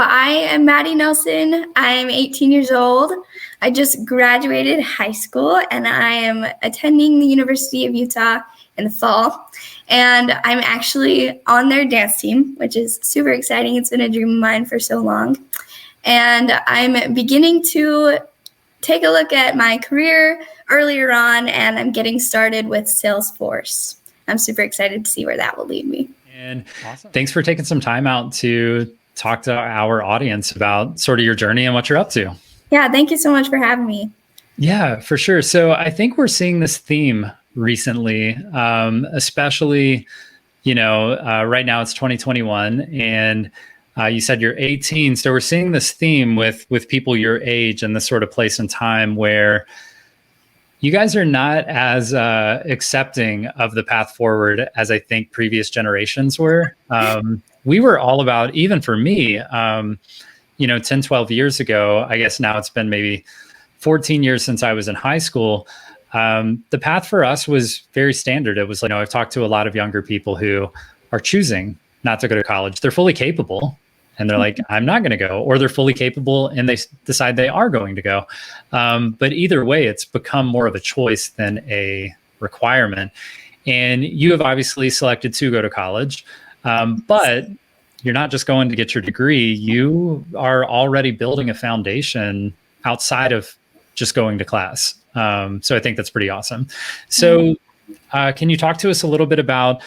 I am Maddie Nelson. I'm 18 years old. I just graduated high school and I am attending the University of Utah in the fall. And I'm actually on their dance team, which is super exciting. It's been a dream of mine for so long. And I'm beginning to take a look at my career earlier on, and I'm getting started with Salesforce. I'm super excited to see where that will lead me. And awesome. Thanks for taking some time out to talk to our audience about sort of your journey and what you're up to. Yeah, thank you so much for having me. Yeah, for sure. So I think we're seeing this theme recently, especially, right now it's 2021 and you said you're 18. So we're seeing this theme with people your age and this sort of place and time where you guys are not as accepting of the path forward as I think previous generations were. We were all about, even for me, 10, 12 years ago, I guess now it's been maybe 14 years since I was in high school. The path for us was very standard. It was like, I've talked to a lot of younger people who are choosing not to go to college. They're fully capable and they're like, I'm not going to go, or they're fully capable and they decide they are going to go. But either way, it's become more of a choice than a requirement. And you have obviously selected to go to college, but you're not just going to get your degree. You are already building a foundation outside of just going to class. So I think that's pretty awesome. So can you talk to us a little bit about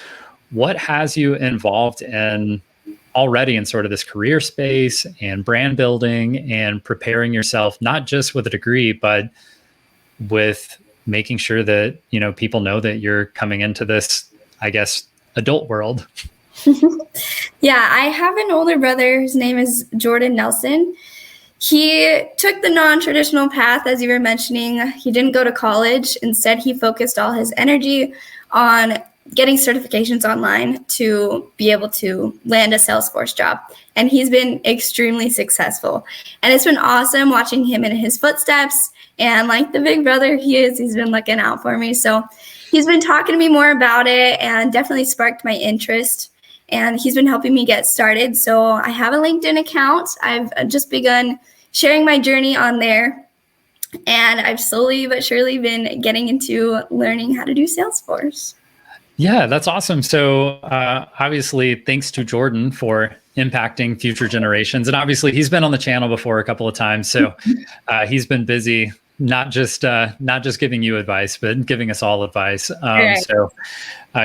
what has you involved in already in sort of this career space and brand building and preparing yourself, not just with a degree, but with making sure that, people know that you're coming into this, I guess, adult world? Yeah, I have an older brother. His name is Jordan Nelson. He took the non-traditional path, as you were mentioning. He didn't go to college. Instead, he focused all his energy on getting certifications online to be able to land a Salesforce job. And he's been extremely successful. And it's been awesome watching him in his footsteps. And like the big brother he is, he's been looking out for me. So he's been talking to me more about it and definitely sparked my interest. And he's been helping me get started. So I have a LinkedIn account. I've just begun sharing my journey on there. And I've slowly but surely been getting into learning how to do Salesforce. Yeah, that's awesome. So obviously, thanks to Jordan for impacting future generations. And obviously, he's been on the channel before a couple of times. So he's been busy, not just giving you advice, but giving us all advice. Right. So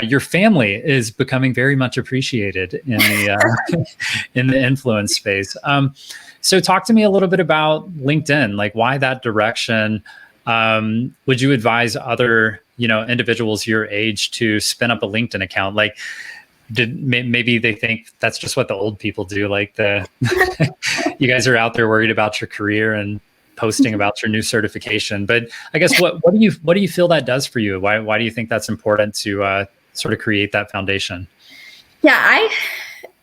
your family is becoming very much appreciated in the in the influence space. So talk to me a little bit about LinkedIn, like why that direction? Would you advise other individuals your age to spin up a LinkedIn account? Like, maybe they think that's just what the old people do. Like you guys are out there worried about your career and posting about your new certification. But I guess what do you feel that does for you? Why do you think that's important to sort of create that foundation? Yeah, I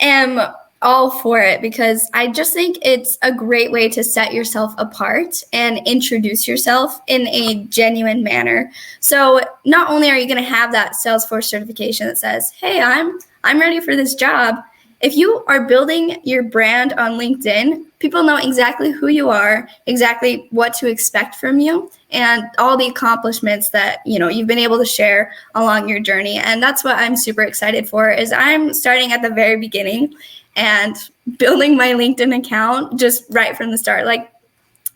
am all for it because I just think it's a great way to set yourself apart and introduce yourself in a genuine manner. So not only are you going to have that Salesforce certification that says, hey, I'm ready for this job. If you are building your brand on LinkedIn, people know exactly who you are, exactly what to expect from you, and all the accomplishments that you've been able to share along your journey. And that's what I'm super excited for, is I'm starting at the very beginning and building my LinkedIn account just right from the start. Like,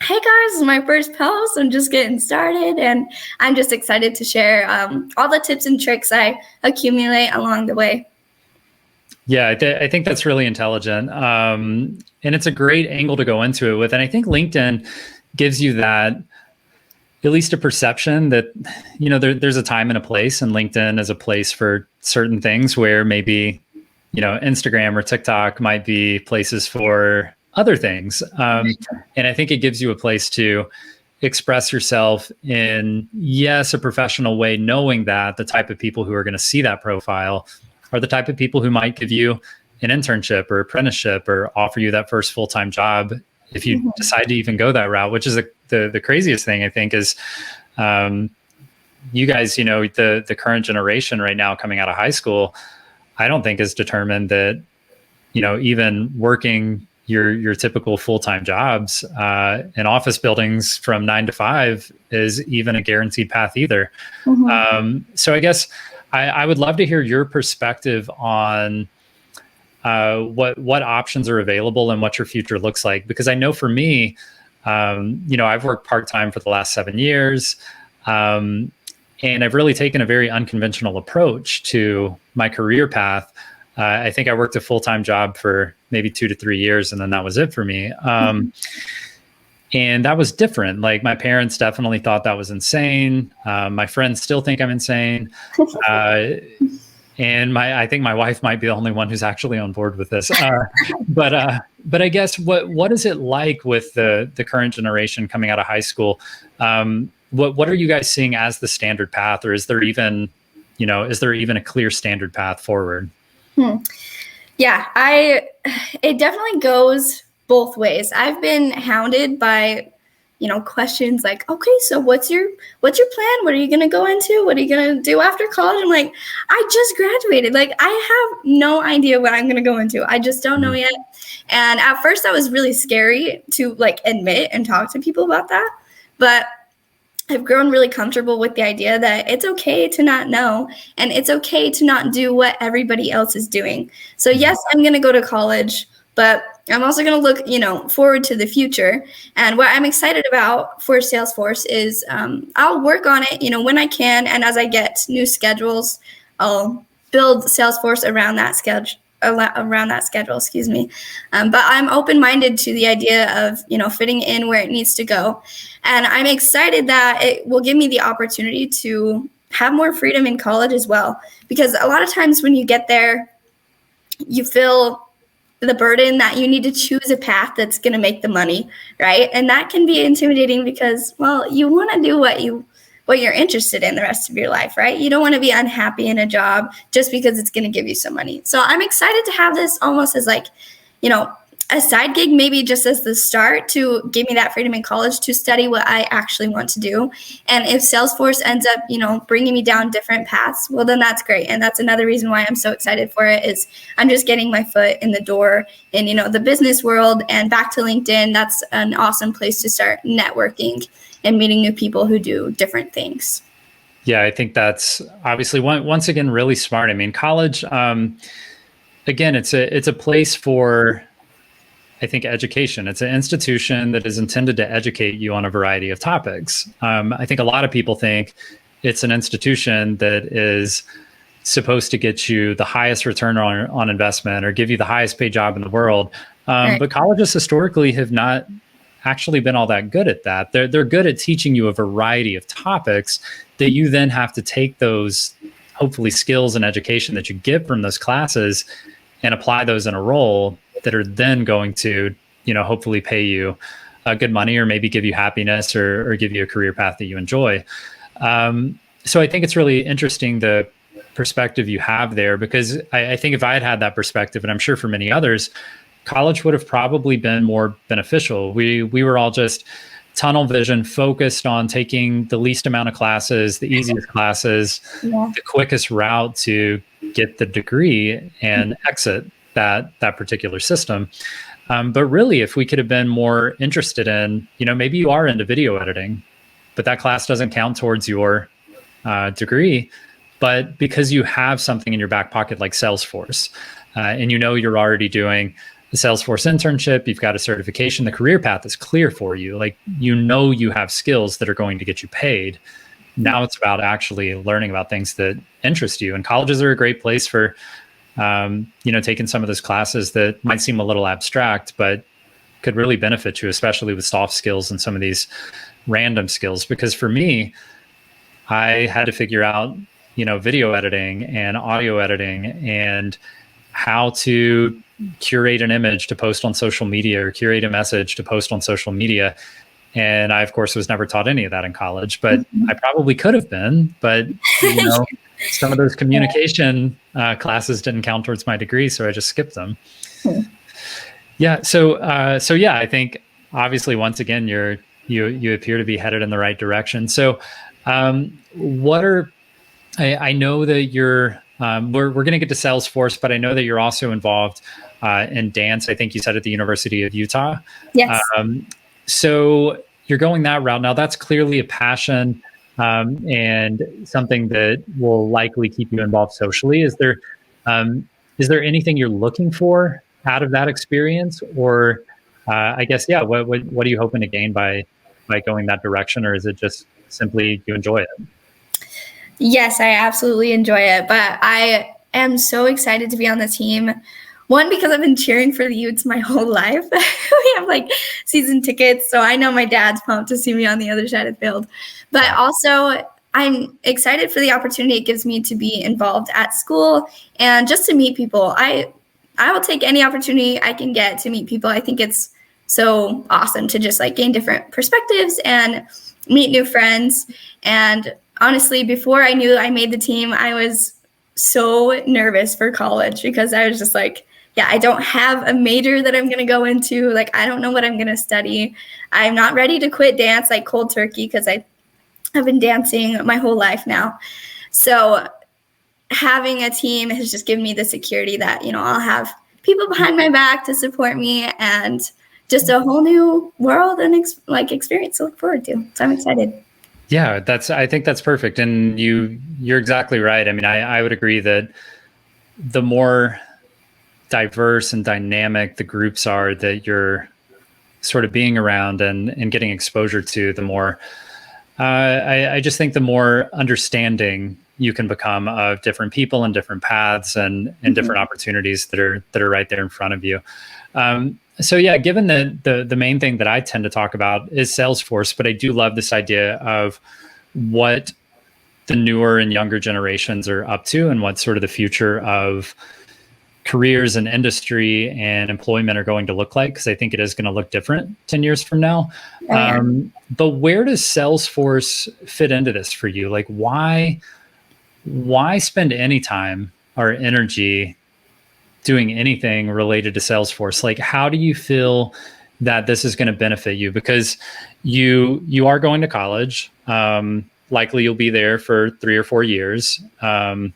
hey guys, this is my first post. I'm just getting started, and I'm just excited to share all the tips and tricks I accumulate along the way. Yeah, I think that's really intelligent. And it's a great angle to go into it with. And I think LinkedIn gives you that, at least a perception that, there's a time and a place, and LinkedIn is a place for certain things where maybe, Instagram or TikTok might be places for other things. And I think it gives you a place to express yourself in, yes, a professional way, knowing that the type of people who are going to see that profile are the type of people who might give you an internship or apprenticeship or offer you that first full-time job if you decide to even go that route, which is the craziest thing, I think, is you guys, the current generation right now coming out of high school, I don't think is determined that, even working your typical full-time jobs in office buildings from 9 to 5 is even a guaranteed path either. So I guess I would love to hear your perspective on what options are available and what your future looks like. Because I know for me, I've worked part-time for the last 7 years, and I've really taken a very unconventional approach to my career path. I think I worked a full-time job for maybe 2 to 3 years, and then that was it for me. And that was different. Like, my parents definitely thought that was insane. My friends still think I'm insane. And I think my wife might be the only one who's actually on board with this. But I guess what is it like with the current generation coming out of high school? What are you guys seeing as the standard path, or is there even a clear standard path forward? Yeah, it definitely goes both ways. I've been hounded by, questions like, okay, so what's your plan? What are you going to go into? What are you going to do after college? I'm like, I just graduated. Like, I have no idea what I'm going to go into. I just don't know yet. And at first that was really scary to admit and talk to people about that. But I've grown really comfortable with the idea that it's okay to not know, and it's okay to not do what everybody else is doing. So yes, I'm going to go to college, but I'm also going to look, forward to the future. And what I'm excited about for Salesforce is I'll work on it, when I can. And as I get new schedules, I'll build Salesforce around that schedule. But I'm open-minded to the idea of, fitting in where it needs to go. And I'm excited that it will give me the opportunity to have more freedom in college as well. Because a lot of times when you get there, you feel the burden that you need to choose a path that's going to make the money, right? And that can be intimidating because, well, you want to do what you're interested in the rest of your life, right? You don't want to be unhappy in a job just because it's going to give you some money. So I'm excited to have this almost as a side gig, maybe just as the start to give me that freedom in college to study what I actually want to do. And if Salesforce ends up, bringing me down different paths, well, then that's great. And that's another reason why I'm so excited for it is I'm just getting my foot in the door in, the business world. And back to LinkedIn, that's an awesome place to start networking and meeting new people who do different things. Yeah, I think that's obviously once again really smart. I mean, college, again, it's a place for, I think, education. It's an institution that is intended to educate you on a variety of topics. I think a lot of people think it's an institution that is supposed to get you the highest return on investment or give you the highest paid job in the world. Right. But colleges historically have not actually been all that good at that. They're good at teaching you a variety of topics that you then have to take those, hopefully, skills and education that you get from those classes and apply those in a role that are then going to, hopefully pay you good money or maybe give you happiness or give you a career path that you enjoy. So I think it's really interesting the perspective you have there, because I think if I had that perspective, and I'm sure for many others, college would have probably been more beneficial. We were all just tunnel vision, focused on taking the least amount of classes, the easiest classes, the quickest route to get the degree and exit that particular system. But really, if we could have been more interested in, maybe you are into video editing, but that class doesn't count towards your degree. But because you have something in your back pocket like Salesforce, and you're already doing the Salesforce internship, you've got a certification, the career path is clear for you. Like, you have skills that are going to get you paid. Now it's about actually learning about things that interest you. And colleges are a great place for, taking some of those classes that might seem a little abstract, but could really benefit you, especially with soft skills and some of these random skills. Because for me, I had to figure out, video editing and audio editing and how to curate an image to post on social media or curate a message to post on social media. And I, of course, was never taught any of that in college, but I probably could have been. But, some of those communication classes didn't count towards my degree, so I just skipped them. Yeah. So I think obviously, once again, you appear to be headed in the right direction. So I know that you're, we're going to get to Salesforce, but I know that you're also involved in dance. I think you said at the University of Utah. Yes. So you're going that route. Now that's clearly a passion and something that will likely keep you involved socially. Is there anything you're looking for out of that experience, or I guess, yeah, what are you hoping to gain by going that direction, or is it just simply you enjoy it? Yes, I absolutely enjoy it, but I am so excited to be on the team. One, because I've been cheering for the Utes my whole life. We have like season tickets, so I know my dad's pumped to see me on the other side of the field. But also, I'm excited for the opportunity it gives me to be involved at school and just to meet people. I will take any opportunity I can get to meet people. I think it's so awesome to just like gain different perspectives and meet new friends. And honestly, before I knew I made the team, I was so nervous for college because I was just like, yeah, I don't have a major that I'm going to go into. Like, I don't know what I'm going to study. I'm not ready to quit dance like cold turkey because I've been dancing my whole life now. So having a team has just given me the security that, I'll have people behind my back to support me and just a whole new world and experience to look forward to. So I'm excited. Yeah, I think that's perfect. And you're exactly right. I mean, I would agree that the more diverse and dynamic the groups are that you're sort of being around and getting exposure to, the more I just think the more understanding you can become of different people and different paths and different opportunities that are right there in front of you. So yeah, given that the main thing that I tend to talk about is Salesforce, but I do love this idea of what the newer and younger generations are up to and what sort of the future of careers and industry and employment are going to look like, because I think it is going to look different 10 years from now. Oh, yeah. But where does Salesforce fit into this for you? Like, why spend any time or energy doing anything related to Salesforce? Like, how do you feel that this is going to benefit you? Because you are going to college. Likely you'll be there for 3 or 4 years. And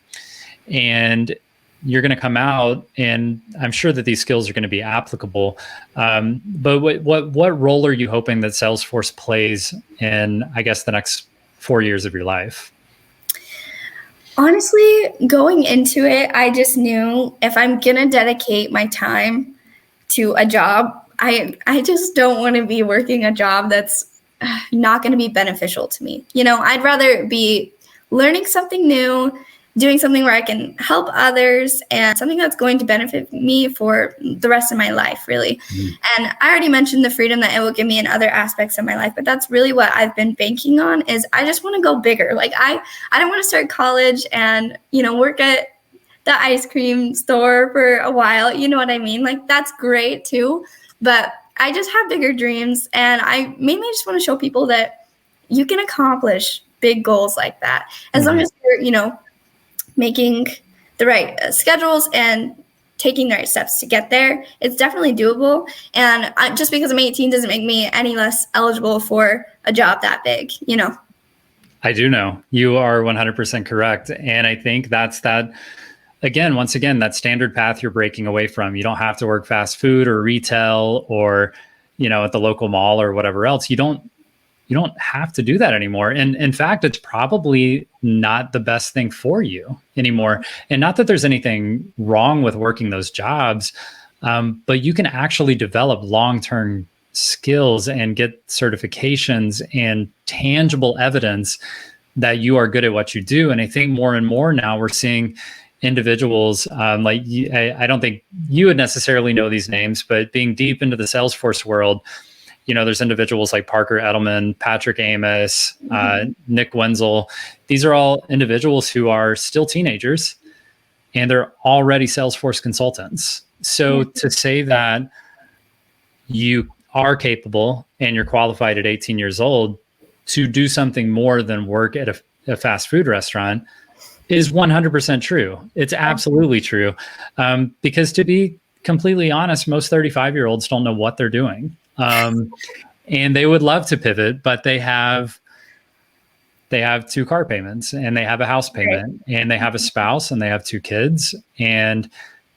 you're going to come out, and I'm sure that these skills are going to be applicable. But what role are you hoping that Salesforce plays in, I guess, the next 4 years of your life? Honestly, going into it, I just knew if I'm going to dedicate my time to a job, I just don't want to be working a job that's not going to be beneficial to me. I'd rather be learning something new, doing something where I can help others, and something that's going to benefit me for the rest of my life, really. And I already mentioned the freedom that it will give me in other aspects of my life, but that's really what I've been banking on. Is I just want to go bigger. Like, I don't want to start college and, work at the ice cream store for a while. You know what I mean? Like, that's great too, but I just have bigger dreams, and I mainly just want to show people that you can accomplish big goals like that as long as you're, making the right schedules and taking the right steps to get there. It's definitely doable. And just because I'm 18 doesn't make me any less eligible for a job that big, I do know. You are 100% correct. And I think that's that, once again, that standard path you're breaking away from. You don't have to work fast food or retail or, at the local mall or whatever else. You don't have to do that anymore. And in fact, it's probably not the best thing for you anymore. And not that there's anything wrong with working those jobs, but you can actually develop long-term skills and get certifications and tangible evidence that you are good at what you do. And I think more and more now we're seeing individuals I don't think you would necessarily know these names, but being deep into the Salesforce world, there's individuals like Parker Edelman, Patrick Amos, Nick Wenzel. These are all individuals who are still teenagers, and they're already Salesforce consultants. So to say that you are capable and you're qualified at 18 years old to do something more than work at a fast food restaurant is 100% true. It's absolutely true. Because to be completely honest, most 35-year-olds don't know what they're doing. And they would love to pivot, but they have 2 car payments, and they have a house payment, and they have a spouse, and they have 2 kids, and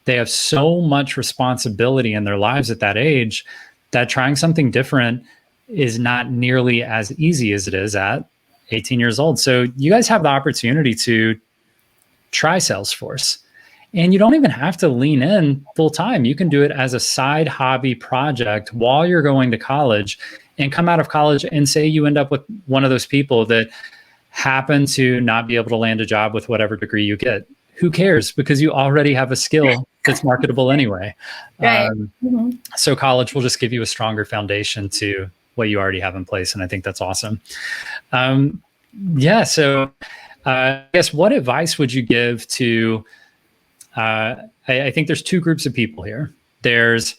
they have so much responsibility in their lives at that age that trying something different is not nearly as easy as it is at 18 years old. So you guys have the opportunity to try Salesforce. And you don't even have to lean in full time. You can do it as a side hobby project while you're going to college, and come out of college and say you end up with one of those people that happen to not be able to land a job with whatever degree you get. Who cares? Because you already have a skill that's marketable anyway. Right. So college will just give you a stronger foundation to what you already have in place. And I think that's awesome. So I guess what advice would you give to, I think there's two groups of people here. There's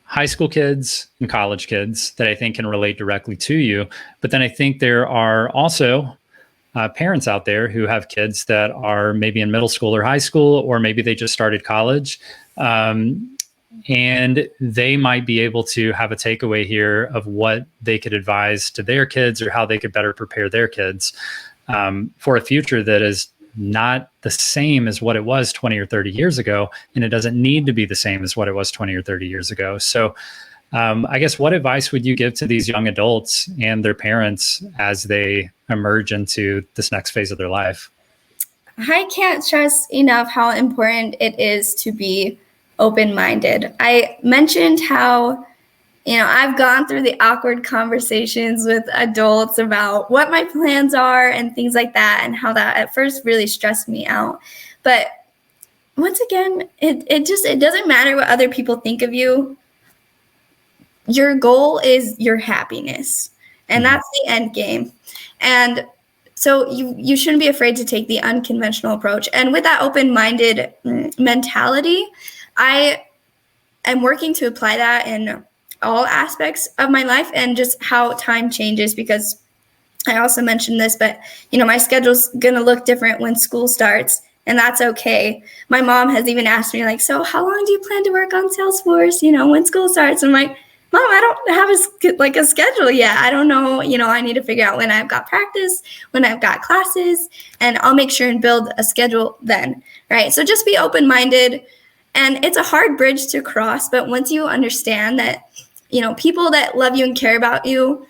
high school kids and college kids that I think can relate directly to you. But then I think there are also parents out there who have kids that are maybe in middle school or high school, or maybe they just started college. And they might be able to have a takeaway here of what they could advise to their kids, or how they could better prepare their kids for a future that is not the same as what it was 20 or 30 years ago. And it doesn't need to be the same as what it was 20 or 30 years ago. So I guess what advice would you give to these young adults and their parents as they emerge into this next phase of their life? I can't stress enough how important it is to be open-minded. I mentioned how, I've gone through the awkward conversations with adults about what my plans are and things like that, and how that at first really stressed me out. But once again, it doesn't matter what other people think of you. Your goal is your happiness, and that's the end game. And so you shouldn't be afraid to take the unconventional approach. And with that open-minded mentality, I am working to apply that in all aspects of my life, and just how time changes, because I also mentioned this, but my schedule's going to look different when school starts, and that's okay. My mom has even asked me, like, so how long do you plan to work on Salesforce, when school starts? I'm like, Mom, I don't have a schedule yet. I don't know. I need to figure out when I've got practice, when I've got classes, and I'll make sure and build a schedule then, right? So just be open-minded. And it's a hard bridge to cross, but once you understand that, people that love you and care about you,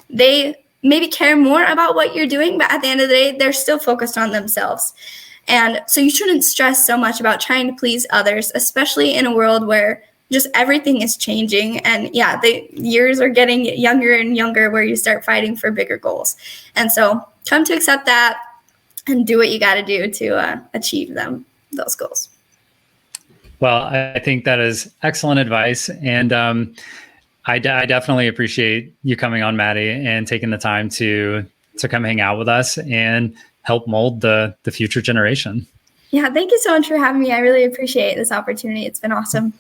they maybe care more about what you're doing, but at the end of the day, they're still focused on themselves. And so you shouldn't stress so much about trying to please others, especially in a world where just everything is changing. And the years are getting younger and younger, where you start fighting for bigger goals. And so come to accept that and do what you got to do to achieve those goals. Well, I think that is excellent advice. And I definitely appreciate you coming on, Madi, and taking the time to come hang out with us and help mold the future generation. Yeah, thank you so much for having me. I really appreciate this opportunity. It's been awesome.